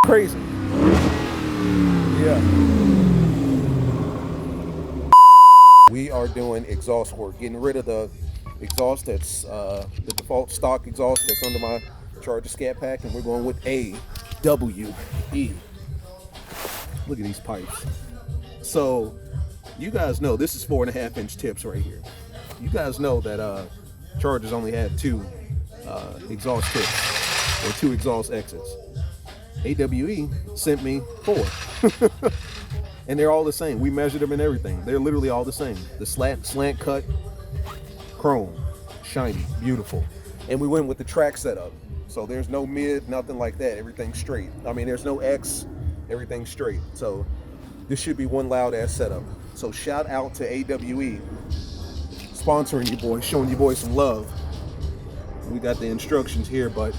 crazy. Yeah. We are doing exhaust work, getting rid of the exhaust that's the default stock exhaust that's under my Charger ScatPack, and we're going with AWE. Look at these pipes. So you guys know this is 4.5-inch tips right here. You guys know that Chargers only had 2 exhaust tips or 2 exhaust exits. AWE sent me 4. And they're all the same. We measured them and everything. They're literally all the same. The slant cut, chrome, shiny, beautiful. And we went with the track setup. So there's no mid, nothing like that. Everything's straight. I mean, there's no X, everything's straight. So this should be one loud ass setup. So shout out to AWE, sponsoring you boys, showing you boys some love. We got the instructions here, but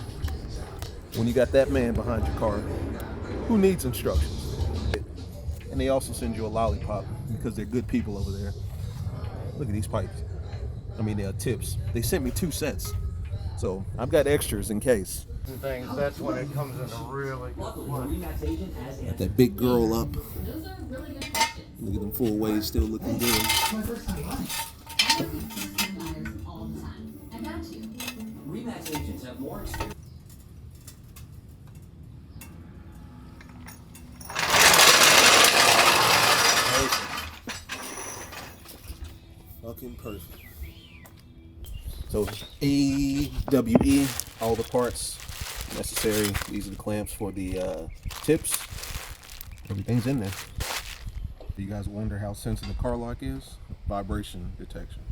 when you got that man behind your car, who needs instructions? And they also send you a lollipop because they're good people over there. Look at these pipes. I mean, they're tips. They sent me 2 sets. So I've got extras in case. Things, that's when it comes into really good. Got that big girl up. Look at them full waves still looking good. Remax agents have more experience. Fucking perfect. So AWE, all the parts necessary. These are the clamps for the tips. Everything's in there. You guys wonder how sensitive the CarLock is? Vibration detection.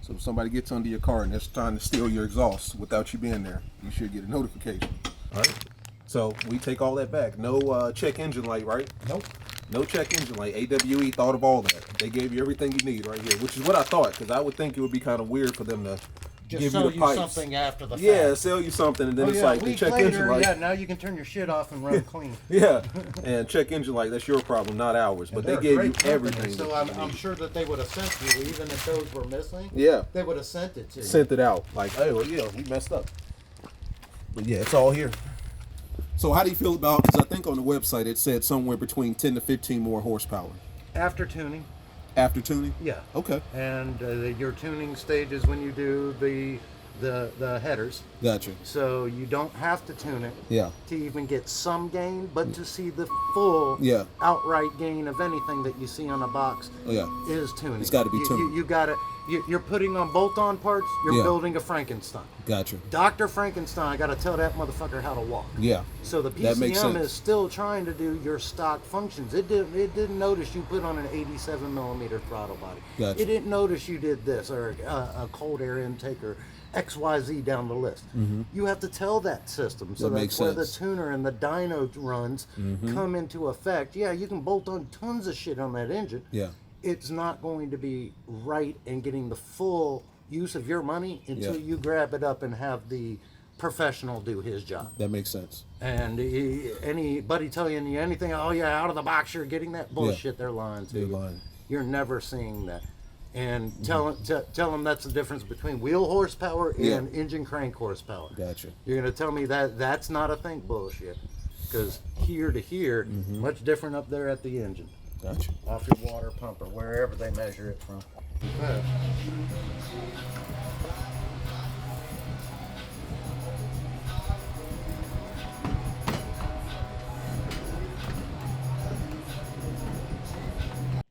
So if somebody gets under your car and they're trying to steal your exhaust without you being there, you should get a notification. All right. So we take all that back. No check engine light, right? Nope. No check engine light. AWE thought of all that. They gave you everything you need right here, which is what I thought, because I would think it would be kind of weird for them to Just give sell you the pipes. something after the fact. Yeah, sell you something, and then it's like the check engine light. Yeah, now you can turn your shit off and run clean. Yeah, and check engine light, that's your problem, not ours. But they gave you everything. So I'm sure that they would have sent you, even if those were missing. Yeah. They would have sent it to you. Sent it out. Like, hey, well, yeah, we messed up. But yeah, it's all here. So how do you feel about, because I think on the website it said somewhere between 10 to 15 more horsepower. After tuning. After tuning? Yeah. Okay. And your tuning stage is when you do the headers. Gotcha. So you don't have to tune it Yeah. to even get some gain, but to see the full outright gain of anything that you see on a box is tuning. It's got to be tuned. You got to. You're putting on bolt-on parts. You're building a Frankenstein. Gotcha. Dr. Frankenstein, I got to tell that motherfucker how to walk. Yeah. So the PCM is still trying to do your stock functions. It didn't notice you put on an 87 millimeter throttle body. Gotcha. It didn't notice you did this or a cold air intake or XYZ down the list. Mm-hmm. You have to tell that system. So that's where the tuner and the dyno runs come into effect. Yeah, you can bolt on tons of shit on that engine. Yeah. It's not going to be right and getting the full use of your money until you grab it up and have the professional do his job. That makes sense. And anybody telling you anything, oh yeah, out of the box you're getting that bullshit, they're lying to you. They're lying. You're never seeing that. And tell them that's the difference between wheel horsepower and engine crank horsepower. Gotcha. You're going to tell me that that's not a thing? Bullshit. Because here to here, much different up there at the engine. Gotcha. Off your water pump or wherever they measure it from.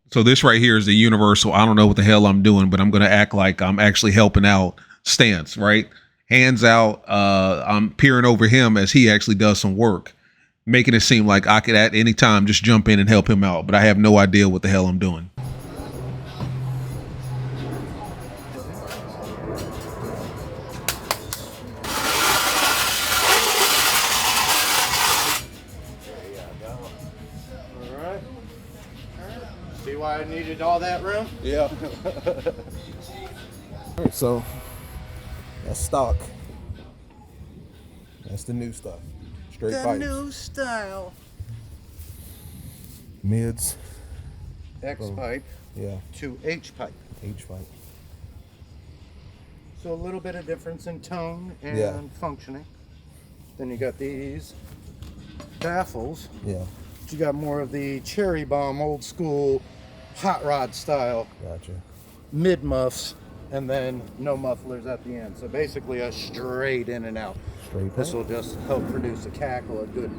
So this right here is the universal, I don't know what the hell I'm doing, but I'm going to act like I'm actually helping out stance, right? Hands out. I'm peering over him as he actually does some work, making it seem like I could at any time just jump in and help him out, but I have no idea what the hell I'm doing. See why I needed all that room? Yeah. All right, so that's stock. That's the new stuff. Straight pipes. New style. Mids. X pipe Yeah. to H pipe. H pipe. So a little bit of difference in tone and functioning. Then you got these baffles. Yeah. But you got more of the cherry bomb, old school, hot rod style Gotcha. mid muffs, and then no mufflers at the end. So basically a straight in and out. Straight This back. will just help produce a cackle, a good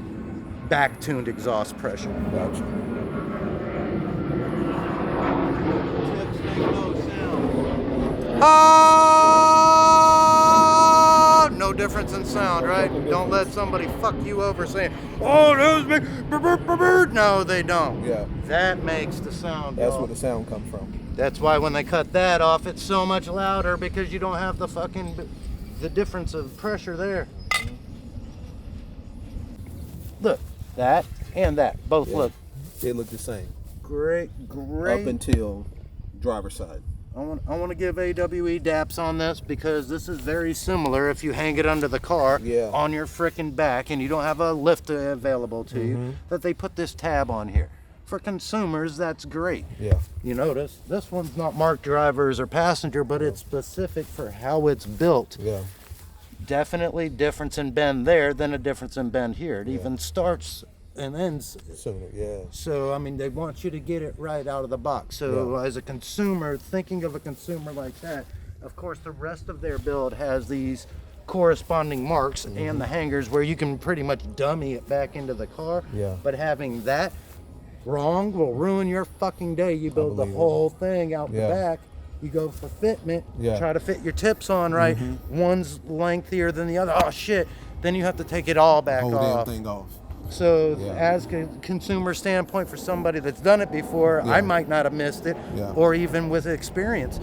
back-tuned exhaust pressure. Gotcha. Oh, no difference in sound, right? Don't let somebody fuck you over saying, "Oh, those big." No, they don't. Yeah. That makes the sound. That's y'all. where the sound comes from. That's why when they cut that off, it's so much louder, because you don't have the difference of pressure there. Look, that and that both look They look the same. great. Up until driver's side. I want to give AWE daps on this, because this is very similar if you hang it under the car on your frickin' back and you don't have a lift available to you, that they put this tab on here. For consumers, that's great. Yeah. You notice this one's not marked drivers or passenger, but it's specific for how it's built. Yeah. Definitely difference in bend there than a difference in bend here. It even starts and ends Sooner. Yeah. so, I mean, they want you to get it right out of the box. So, as a consumer, thinking of a consumer like that, of course, the rest of their build has these corresponding marks and the hangers where you can pretty much dummy it back into the car. Yeah. But having that wrong will ruin your fucking day. You build the believe it. whole thing out the Yeah. back. You go for fitment, Yeah. try to fit your tips on right. One's lengthier than the other. Oh, shit. Then you have to take it all back Whole off. damn thing off. So, Yeah. as a consumer standpoint, for somebody that's done it before, I might not have missed it, Yeah. or even with experience,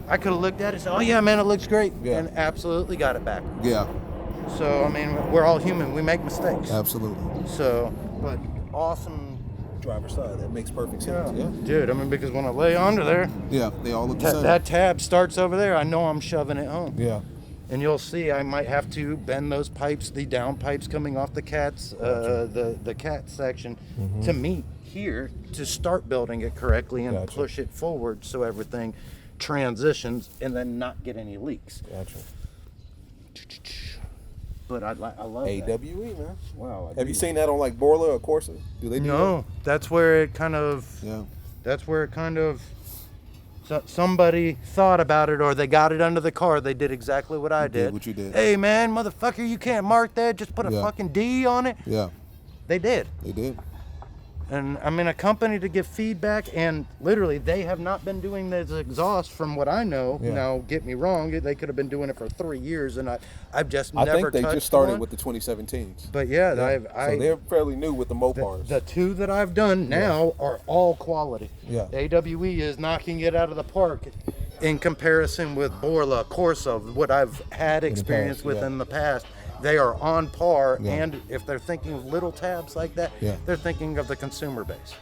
I could have looked at it and said, "Oh yeah, man, it looks great," Yeah. and absolutely got it back. Yeah. So, I mean, we're all human; we make mistakes. Absolutely. So, but awesome, Driver's side. That makes perfect sense. Yeah. dude. I mean, because when I lay under there, Yeah. They all look the same. that tab starts over there. I know I'm shoving it home. Yeah. And you'll see I might have to bend those pipes, the down pipes coming off the cat's, the cat section, to meet here to start building it correctly and Gotcha. push it forward so everything transitions and then not get any leaks. Gotcha. But I love that. AWE, man. Wow. Have you seen that on like Borla or Corsa? Do they do No, that's where it kind of. that? Yeah. That's where it kind of. Somebody thought about it, or they got it under the car. They did exactly what I did. what you did. Hey man, motherfucker, you can't mark that. Just put a Yeah. fucking D on it. Yeah. They did. They did. And I mean, a company to give feedback, and literally they have not been doing this exhaust from what I know. Yeah. Now, get me wrong, they could have been doing it for 3 years, and I've just I never think they touched just started one. with the 2017s. But yeah, So they're fairly new with the Mopars. the two that I've done now are all quality. Yeah. AWE is knocking it out of the park in comparison with Borla, Corsa, what I've had experience past, with yeah. in the past. They are on par, Yeah. and if they're thinking of little tabs like that, Yeah. they're thinking of the consumer base.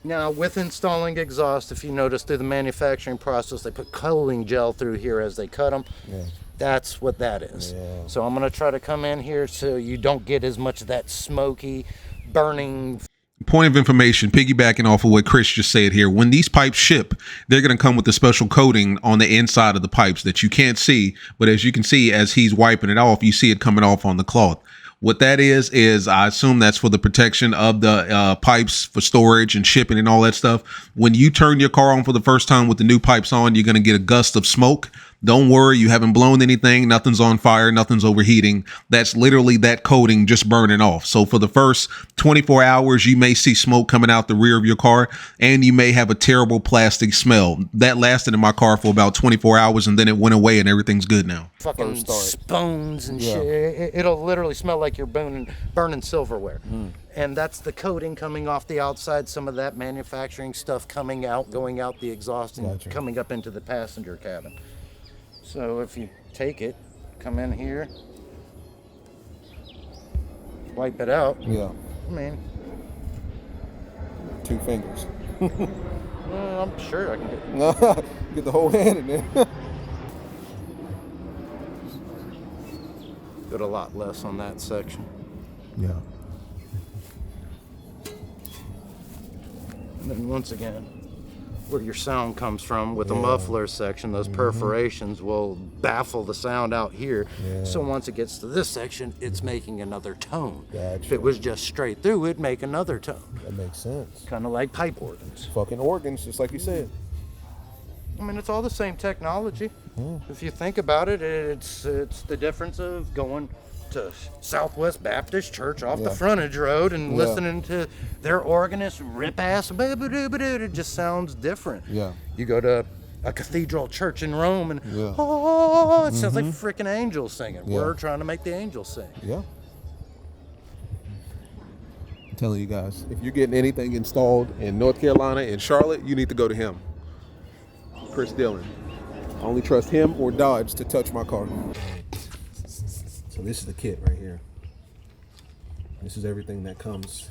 Now, with installing exhaust, if you notice through the manufacturing process, they put cooling gel through here as they cut them. Yeah. That's what that is. Yeah. So I'm going to try to come in here so you don't get as much of that smoky, burning. Point of information, piggybacking off of what Chris just said here, when these pipes ship, they're going to come with a special coating on the inside of the pipes that you can't see, but as you can see, as he's wiping it off, you see it coming off on the cloth. What that is I assume that's for the protection of the pipes for storage and shipping and all that stuff. When you turn your car on for the first time with the new pipes on, you're going to get a gust of smoke. Don't worry, you haven't blown anything. Nothing's on fire. Nothing's overheating. That's literally that coating just burning off. So for the first 24 hours, you may see smoke coming out the rear of your car, and you may have a terrible plastic smell. That lasted in my car for about 24 hours, and then it went away, and everything's good now. Fucking First start. spoons and Yeah. shit. It'll literally smell like you're burning silverware. And that's the coating coming off the outside, some of that manufacturing stuff coming out, going out the exhaust and Gotcha. coming up into the passenger cabin. So if you take it, come in here, wipe it out. Yeah. I mean, 2 fingers. I'm sure I can get. Get the whole hand in there. Got a lot less on that section. Yeah. And then once again, where your sound comes from with the muffler section. Those perforations will baffle the sound out here. So once it gets to this section, it's making another tone. If it was just straight through, it'd make another tone. That makes sense. Kind of like pipe organs. Fucking organs, just like you said. I mean, it's all the same technology. If you think about it, it's the difference of going to Southwest Baptist Church off the frontage road and listening to their organist rip ass. It just sounds different. You go to a cathedral church in Rome and oh, it sounds like freaking angels singing. We're trying to make the angels sing. I'm telling you guys, if you're getting anything installed in North Carolina and Charlotte, you need to go to him. Chris Dillon. I only trust him or Dodge to touch my car. So this is the kit right here. This is everything that comes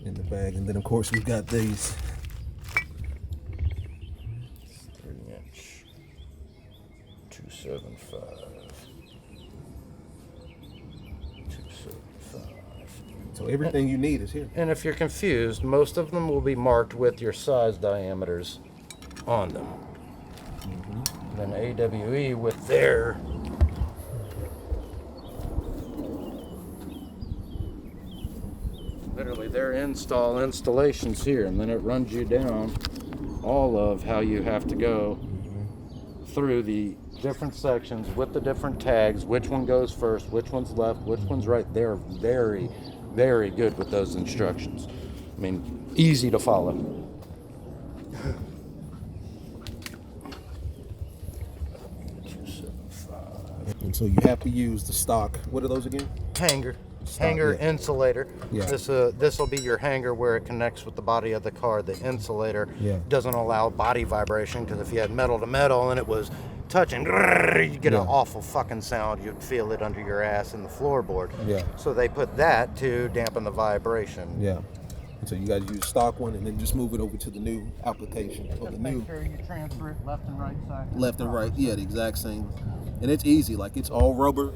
in the bag. And then of course we've got these. 3-inch 275. 275. So everything you need is here. And if you're confused, most of them will be marked with your size diameters on them. Then AWE with their literally their installations here, and then it runs you down all of how you have to go through the different sections with the different tags, which one goes first, which one's left, which one's right. They're very, very good with those instructions. I mean, easy to follow. And so you have to use the stock. What are those again? Hanger yeah. insulator. Yeah. This will be your hanger where it connects with the body of the car. The insulator doesn't allow body vibration, because if you had metal to metal and it was touching, you'd get an awful fucking sound. You'd feel it under your ass in the floorboard. So they put that to dampen the vibration. And so you guys use stock one and then just move it over to the new application. Or the new. Make sure you transfer it left and right side. Left and right, the exact same. And it's easy, like it's all rubber.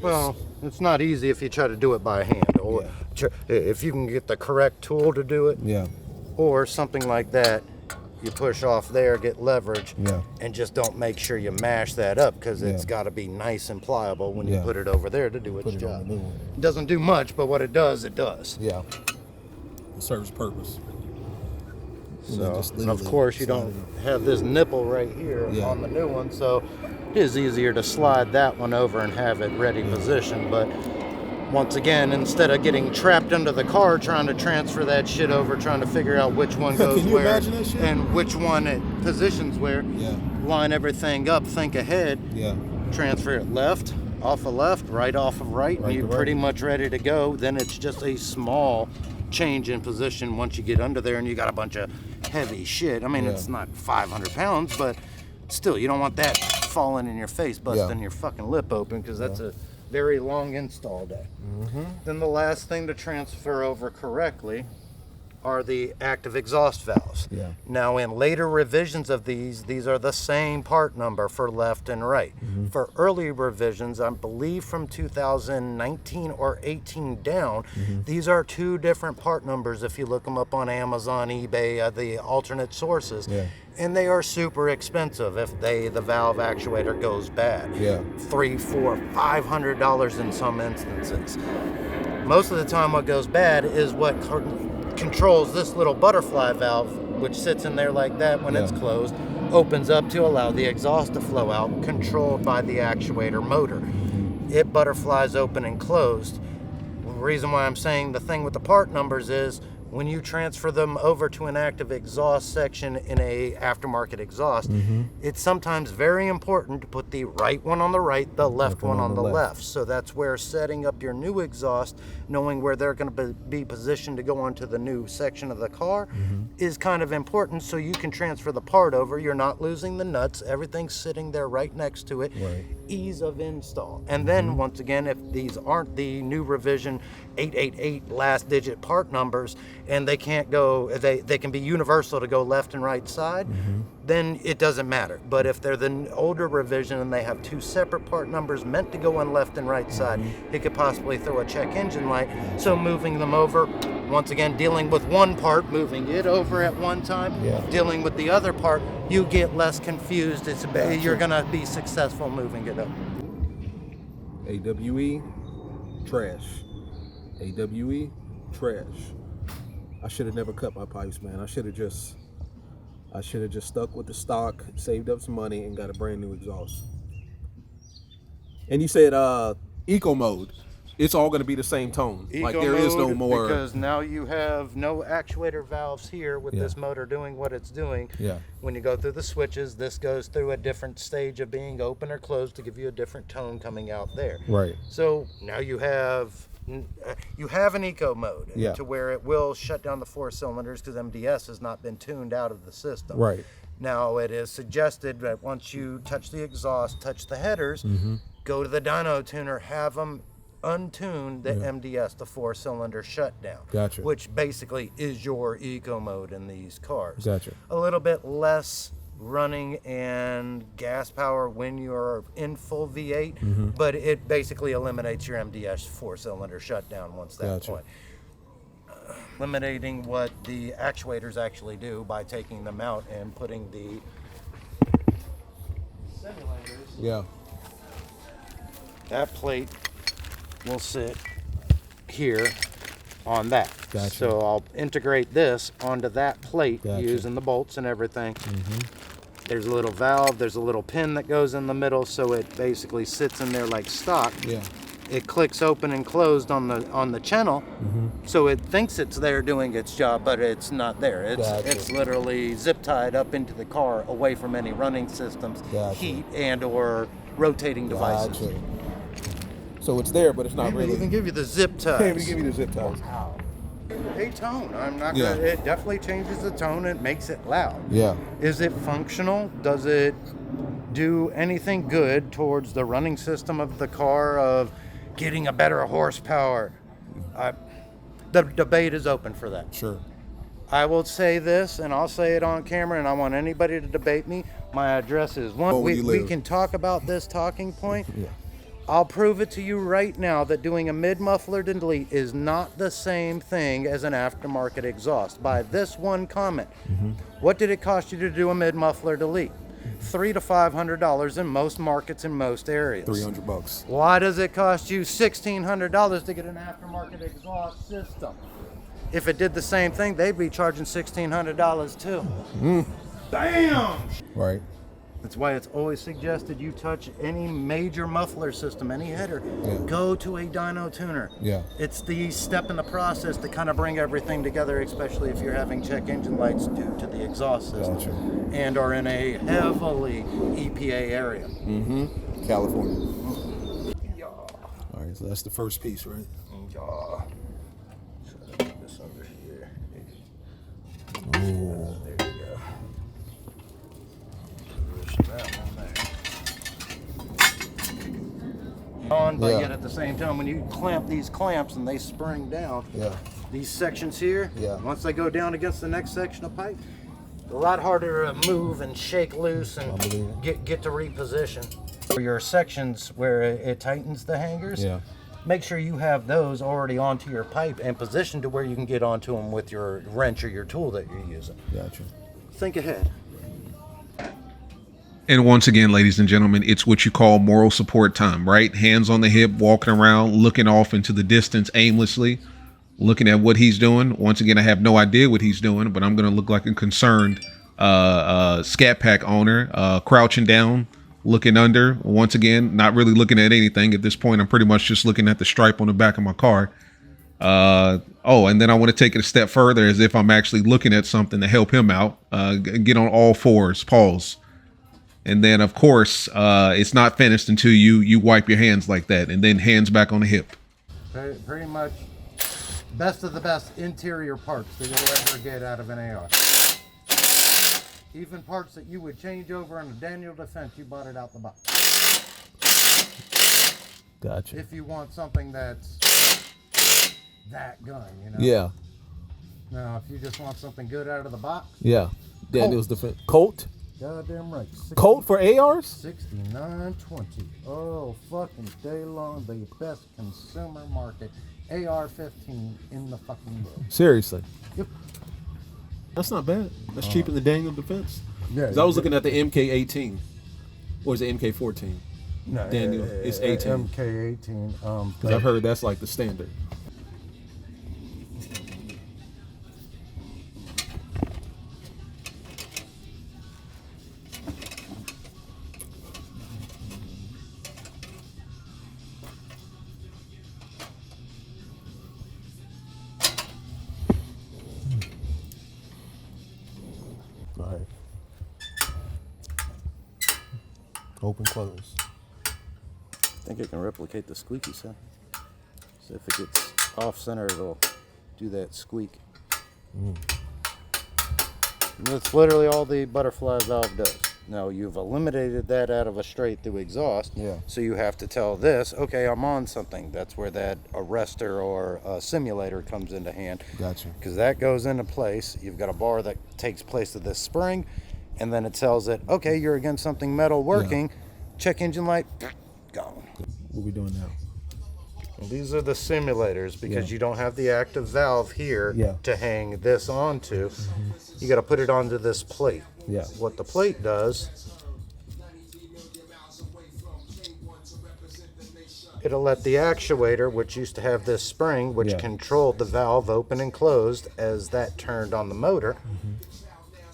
Well, it's not easy if you try to do it by hand, or if you can get the correct tool to do it, or something like that. You push off there, get leverage, and just don't make sure you mash that up, because it's got to be nice and pliable when you put it over there to do its job. It doesn't do much, but what it does, it does. It serves purpose. So, of course, you don't have this nipple right here on the new one, so it is easier to slide that one over and have it ready positioned. But once again, instead of getting trapped under the car trying to transfer that shit over, trying to figure out which one goes where and which one it positions where, line everything up, think ahead, transfer it left off of left, right off of right, and you're pretty much ready to go. Then it's just a small change in position once you get under there and you got a bunch of heavy shit. I mean, it's not 500 pounds, but still, you don't want that falling in your face, busting your fucking lip open, because that's a very long install day. Then the last thing to transfer over correctly are the active exhaust valves. Now, in later revisions of these are the same part number for left and right. For early revisions, I believe from 2019 or 18 down, these are two different part numbers if you look them up on Amazon, eBay, the alternate sources. And they are super expensive if the valve actuator goes bad. $300, $400, $500 in some instances. Most of the time what goes bad is what controls this little butterfly valve, which sits in there like that when it's closed, opens up to allow the exhaust to flow out, controlled by the actuator motor. It butterflies open and closed. The reason why I'm saying the thing with the part numbers is when you transfer them over to an active exhaust section in a aftermarket exhaust, it's sometimes very important to put the right one on the right, the left one on the left. So that's where setting up your new exhaust, knowing where they're going to be positioned to go onto the new section of the car, is kind of important, so you can transfer the part over. You're not losing the nuts. Everything's sitting there right next to it. Ease of install. And then once again, if these aren't the new revision 888 last digit part numbers, and they can't go, they can be universal to go left and right side, then it doesn't matter. But if they're the older revision and they have two separate part numbers meant to go on left and right side, it could possibly throw a check engine light. So moving them over, Once again, dealing with one part, moving it over at one time, dealing with the other part, you get less confused. You're gonna be successful moving it up. AWE, trash. AWE, trash. I should have never cut my pipes, man. I should have just stuck with the stock, saved up some money, and got a brand new exhaust. And you said eco mode. It's all going to be the same tone. Like there is no more. Because now you have no actuator valves here with this motor doing what it's doing. Yeah. When you go through the switches, this goes through a different stage of being open or closed to give you a different tone coming out there. Right. So now you have an eco mode to where it will shut down the 4 cylinders because MDS has not been tuned out of the system. Right. Now it is suggested that once you touch the exhaust, touch the headers, go to the dyno tuner, have them untune the MDS, the 4-cylinder shutdown. Gotcha. Which basically is your eco mode in these cars. Gotcha. A little bit less running and gas power when you're in full V8, but it basically eliminates your MDS 4-cylinder shutdown once that point. Eliminating what the actuators actually do by taking them out and putting the simulators. Yeah. That plate will sit here on that. Gotcha. So I'll integrate this onto that plate using the bolts and everything. There's a little valve, there's a little pin that goes in the middle, so it basically sits in there like stock. Yeah. It clicks open and closed on the channel, so it thinks it's there doing its job, but it's not there. It's literally zip tied up into the car, away from any running systems, heat and or rotating devices. Gotcha. So it's there, but it's not really. They even give you the zip ties. Can't even give you the zip ties. Wow. A tone. I'm not gonna. It definitely changes the tone. It makes it loud. Yeah. Is it functional? Does it do anything good towards the running system of the car of getting a better horsepower? The debate is open for that. Sure. I will say this, and I'll say it on camera, and I want anybody to debate me. My address is we can talk about this talking point. Yeah. I'll prove it to you right now that doing a mid-muffler delete is not the same thing as an aftermarket exhaust. By this one comment, what did it cost you to do a mid-muffler delete? $300 to $500 in most markets in most areas. $300. Why does it cost you $1,600 to get an aftermarket exhaust system? If it did the same thing, they'd be charging $1,600 too. Bam! Right. That's why it's always suggested you touch any major muffler system, any header, go to a dyno tuner. Yeah. It's the step in the process to kind of bring everything together, especially if you're having check engine lights due to the exhaust system and are in a heavily EPA area. California. All right, so that's the first piece, right? So put this under here. Oh. There you go. That one there. On, but yet at the same time, when you clamp these clamps and they spring down, these sections here, once they go down against the next section of pipe, a lot harder to move and shake loose and get to reposition. For your sections where it tightens the hangers, make sure you have those already onto your pipe and positioned to where you can get onto them with your wrench or your tool that you're using. Gotcha. Think ahead. And once again, ladies and gentlemen, it's what you call moral support time, right? Hands on the hip, walking around, looking off into the distance aimlessly, looking at what he's doing. Once again, I have no idea what he's doing, but I'm going to look like a concerned ScatPack owner, crouching down, looking under. Once again, not really looking at anything. At this point, I'm pretty much just looking at the stripe on the back of my car. And then I want to take it a step further as if I'm actually looking at something to help him out. Get on all fours, pause. And then, of course, it's not finished until you wipe your hands like that, and then hands back on the hip. Pretty much best of the best interior parts that you'll ever get out of an AR. Even parts that you would change over on a Daniel Defense, you bought it out the box. Gotcha. If you want something that's that gun, you know? Yeah. Now, if you just want something good out of the box. Yeah. Daniel's Defense. Colt? Goddamn right. Colt for ARs? 6920. Oh, fucking day long, the best consumer market AR-15 in the fucking world. Seriously. Yep. That's not bad. That's cheaper than Daniel Defense. Yeah. 'Cause I was looking at the MK18. Or is it MK14? No, Daniel, it's 18. MK18. Because I've heard that's like the standard. All right. Open, close. I think it can replicate the squeaky sound. So if it gets off center, it'll do that squeak. And that's literally all the butterfly valve does. Now you've eliminated that out of a straight through exhaust. Yeah. So you have to tell this, okay, I'm on something. That's where that arrestor or a simulator comes into hand. Gotcha. Because that goes into place. You've got a bar that takes place of this spring, and then it tells it, okay, you're against something metal working. Check engine light, gone. What are we doing now? Well, these are the simulators because you don't have the active valve here to hang this onto. You got to put it onto this plate. Yeah. What the plate does, it'll let the actuator, which used to have this spring, which controlled the valve open and closed as that turned on the motor,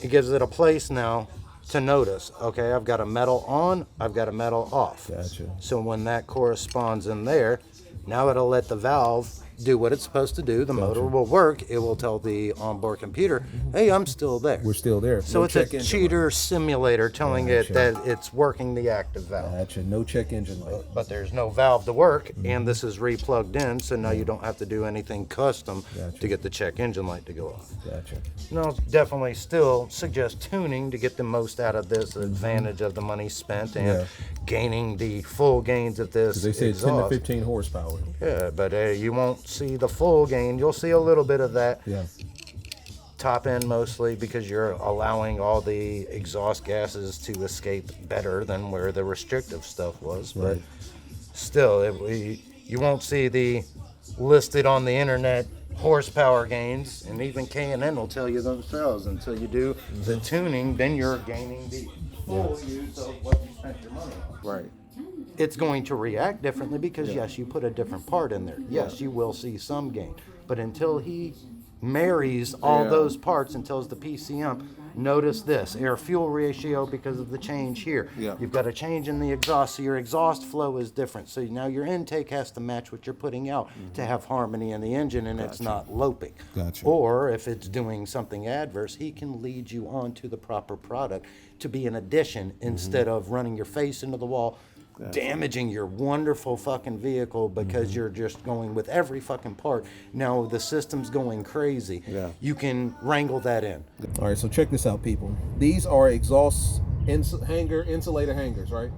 it gives it a place now to notice, okay, I've got a metal on, I've got a metal off. Gotcha. So when that corresponds in there, now it'll let the valve do what it's supposed to do. The motor will work. It will tell the onboard computer, hey, I'm still there. We're still there. So No it's a check engine cheater simulator telling it Gotcha. that it's working the active valve. Gotcha. No check engine light. But there's no valve to work, and this is re-plugged in, so now you don't have to do anything custom Gotcha. to get the check engine light to go off. Gotcha. No, definitely still suggest tuning to get the most out of this advantage of the money spent and gaining the full gains of this They said 10 to exhaust. 15 horsepower. Yeah, but you won't see the full gain. You'll see a little bit of that. Yeah. Top end mostly because you're allowing all the exhaust gases to escape better than where the restrictive stuff was. But Right. still, you won't see the listed on the internet horsepower gains, and even K&N will tell you themselves. Until you do the tuning, then you're gaining the full use of what you spent your money on. Right. It's going to react differently because yes, you put a different part in there. Yes, you will see some gain, but until he marries all those parts and tells the PCM, notice this air fuel ratio because of the change here. Yeah. You've got a change in the exhaust, so your exhaust flow is different. So now your intake has to match what you're putting out to have harmony in the engine, and it's not loping. Gotcha. Or if it's doing something adverse, he can lead you on to the proper product to be an addition instead of running your face into the wall, damaging your wonderful fucking vehicle because you're just going with every fucking part. Now the system's going crazy. Yeah. You can wrangle that in. All right, so check this out, people. These are exhaust insulator hangers, right?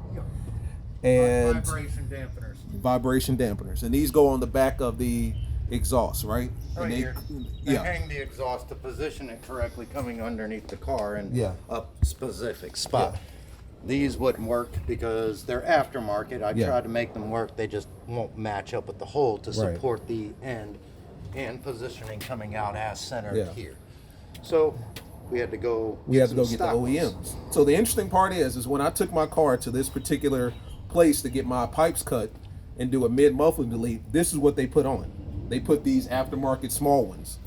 And Vibration dampeners. vibration dampeners. And these go on the back of the exhaust, right? Right And here. They hang the exhaust to position it correctly coming underneath the car and up specific spot. These wouldn't work because they're aftermarket. I tried to make them work. They just won't match up with the hole to support the end and positioning coming out as centered here. So we had to go get the stock ones. OEMs. So the interesting part is when I took my car to this particular place to get my pipes cut and do a mid-muffler delete, this is what they put on. They put these aftermarket small ones.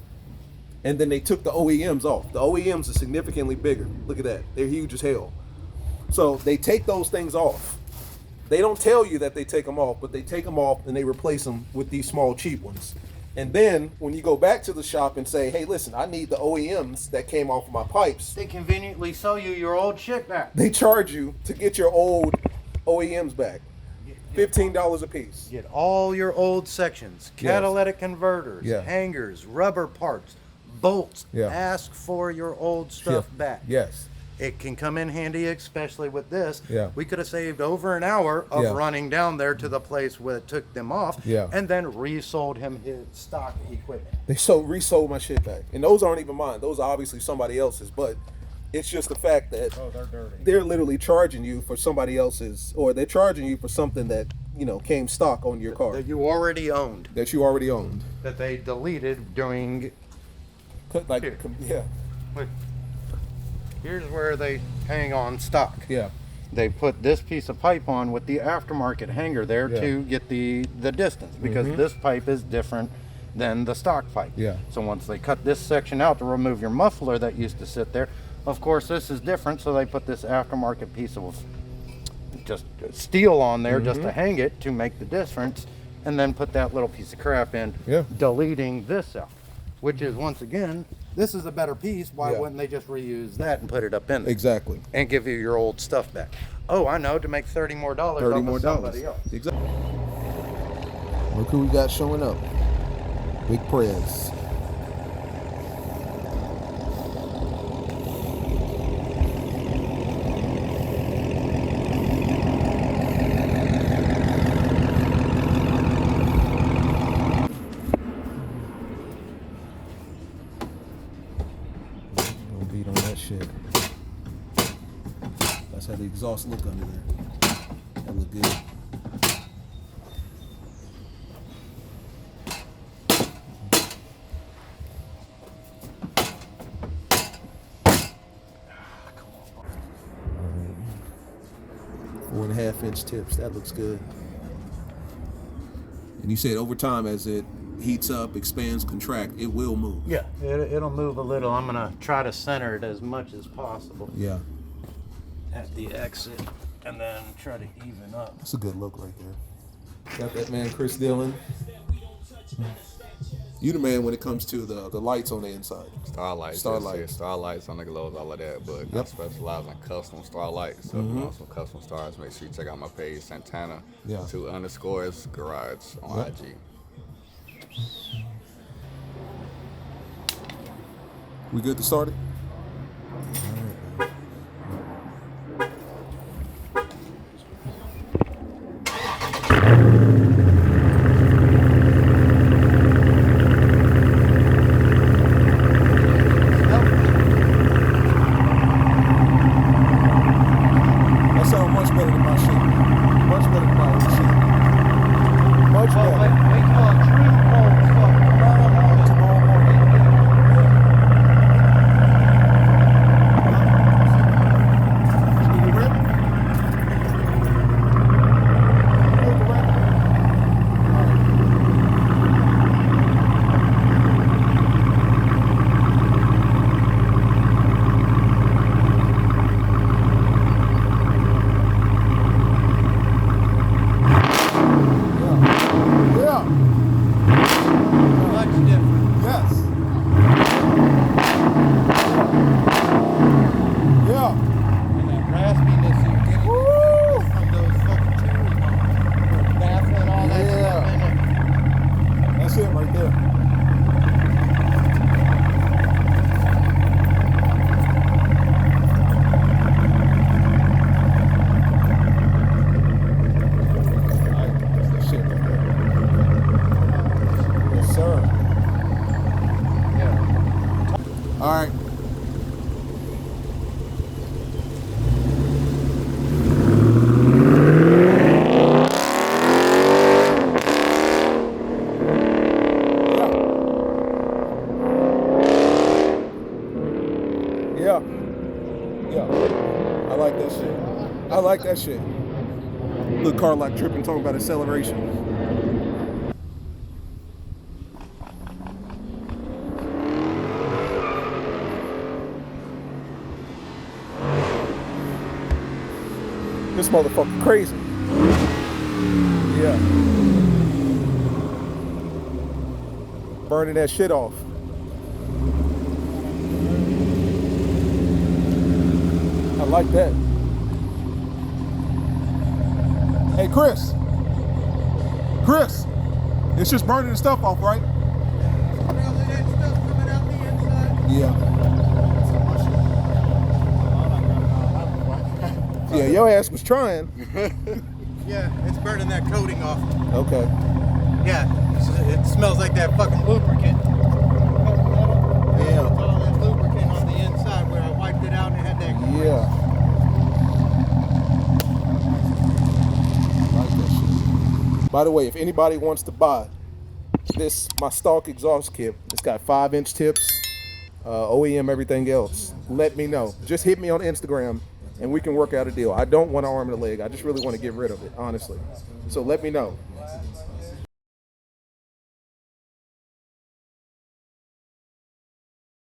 And then they took the OEMs off. The OEMs are significantly bigger. Look at that. They're huge as hell. So they take those things off. They don't tell you that they take them off, but they take them off and they replace them with these small cheap ones. And then when you go back to the shop and say, hey, listen, I need the OEMs that came off of my pipes, They conveniently sell you your old shit back. they charge you to get your old OEMs back. $15 a piece. Get all your old sections, catalytic converters, Yeah. hangers, rubber parts, bolts. Yeah. Ask for your old stuff back. Yes. It can come in handy, especially with this. Yeah. We could have saved over an hour of Yeah. running down there to the place where it took them off Yeah. and then resold him his stock equipment. They resold my shit back. And those aren't even mine. Those are obviously somebody else's. But it's just the fact that Oh, they're dirty. they're literally charging you for somebody else's, or they're charging you for something that you know, came stock on your car That you already owned. that you already owned. That they deleted during. Like, Here. yeah, Look, here's where they hang on stock. yeah, They put this piece of pipe on with the aftermarket hanger there Yeah. to get the distance, because this pipe is different than the stock pipe. Yeah. So once they cut this section out to remove your muffler that used to sit there, of course this is different, so they put this aftermarket piece of just steel on there just to hang it to make the difference, and then put that little piece of crap in, Yeah. deleting this out, which is, once again, this is a better piece. Why Yeah. wouldn't they just reuse that and put it up in there? exactly. And give you your old stuff back. Oh, I know, to make $30 more off $30 of more dollars. somebody else. Exactly. Look who we got showing up. Big Prez. Don't beat on that shit. That's how the exhaust look under there. That look good. Alright. 4.5-inch tips. That looks good. And you said over time, as it heats up, expands, contract, it will move. Yeah, it'll move a little. I'm gonna try to center it as much as possible Yeah. at the exit, and then try to even up. That's a good look right there. Got that man, Chris Dillon. You the man when it comes to the lights on the inside. Starlights. Starlights. Starlights on the glows, all of that. But I Yep. specialize in custom starlights. So if you want some custom stars, make sure you check out my page, Santana. Yeah. 2_ garage on Yep. IG. We good to start it? That sounds much better than my shit. Much better than my own shit. Much better. Wait till a true cold start tomorrow morning. Tomorrow morning. You ready? Hold the record. Yeah. Much different. Yes. Yeah. And that raspiness you're getting from those fucking tunes, baffling all that Yeah. stuff in it. That's it right there. Alright, that's that shit right there. Yes, sir. Yeah. All right. Yeah. Yeah. I like that shit. I like that shit. Look, CarLock tripping, talking about acceleration. This motherfucker crazy. Yeah. Burning that shit off. I like that. Hey, Chris. Chris, it's just burning the stuff off, right? Yeah. Yeah, your ass was trying. Yeah, it's burning that coating off. Okay. Yeah, it smells like that fucking lubricant. Yeah. It's all that lubricant on the inside where I wiped it out and it had that. Yeah. I like that shit. By the way, if anybody wants to buy this, my stock exhaust kit, it's got 5-inch tips, OEM, everything else, let me know. Just hit me on Instagram and we can work out a deal. I don't want an arm and a leg. I just really want to get rid of it, honestly. So let me know.